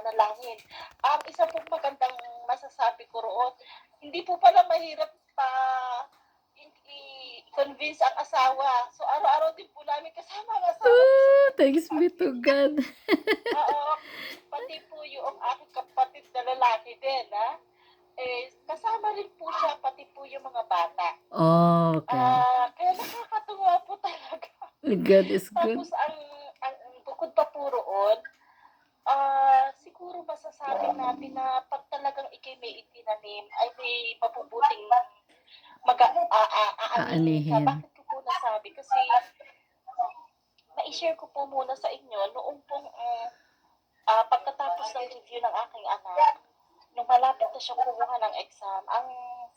panalangin. Ang isa pong magandang masasabi ko roon, hindi po pala mahirap pa i-convince ang asawa. So, araw-araw din po namin kasama ang asawa ko sa Oh, Christmas thanks be party. to God. Oo, pati po yung aking kapatid na lalaki din, kasama rin po siya, pati po yung mga bata. Okay. Kaya nakakatuwa po talaga. God is Tapos good. ang bukod pa po roon, siguro masasabi natin na 'pag talagang ika'y may itinanim ay may mabubuting aanihin ka. Aanihin. Bakit ko po nasabi? Kasi mai-share ko po muna sa inyo noong pong, pagkatapos ng review ng aking anak, nung malapit na siyang kumuha ng exam, ang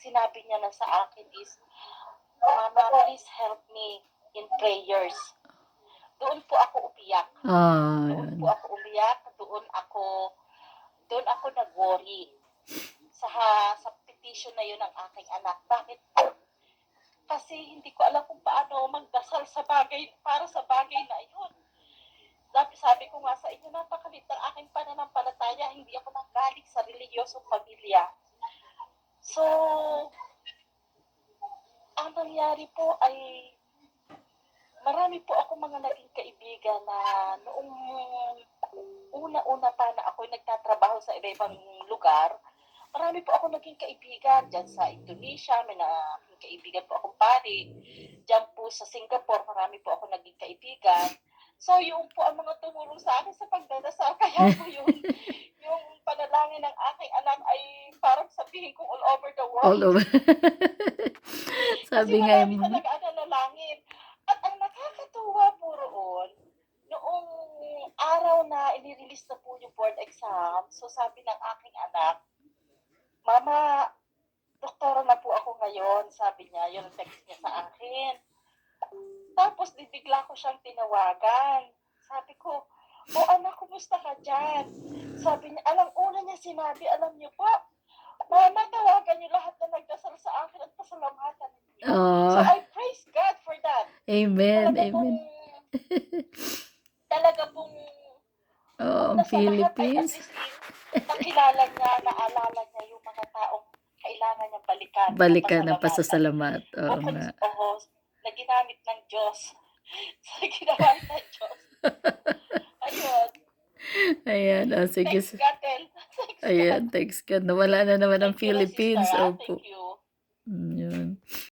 sinabi niya na sa akin is, "Mama, please help me in prayers." Doon po ako umiyak. Doon po Yun. ako umiyak, doon ako nag-worry sa petition na 'yun ng aking anak. Bakit po? Kasi hindi ko alam kung paano magdasal para sa bagay na 'yun. Sabi ko nga sa inyo, napakalit ng aking pananampalataya, hindi ako nanggaling sa relihiyosong pamilya. So, ang nangyari po ay marami po akong mga naging kaibigan na noong una-una pa na ako'y nagtatrabaho sa iba-ibang lugar, marami po akong naging kaibigan diyan sa Indonesia, may naging kaibigan po akong pari. Diyan po sa Singapore, marami po akong naging kaibigan. So, yung po ang mga tumulong sa akin sa pagdadasal, kaya po yung panalangin ng aking anak ay parang sabihin kong all over the All world. over. Kasi Sabi nga marami yung mga talaga ang nanalangin. At ang nakakatuwa po roon, noong araw na inirelease na po yung board exam, so sabi ng aking anak, "Mama, doktora na po ako ngayon," sabi niya, yun ang text niya sa akin. Tapos bigla ko siyang tinawagan. Sabi ko, "Oh anak, kumusta ka diyan?" Sabi niya, una niya sinabi, alam niyo po, "Mama, tawagan niyo lahat na nagdasal sa akin at pasalamatan ninyo." So oh, I praise God for that. amen, Talaga pong amen. talaga pong Oo, una ang sa lahat ay at Philippines. least nakilala niya, naalala niya yung mga taong kailangan niyang balikan o Balikan ng pasalamatan. pasasalamat, oo Bukod nga. oo, na ginamit ng Diyos. Ginamit ng Diyos. Ayun. Ayan, oh, sige Thanks God then. Thanks God. ayan, thanks God nawala na naman ang Thank you rin sister, Philippines, Thank opo. you. Yun.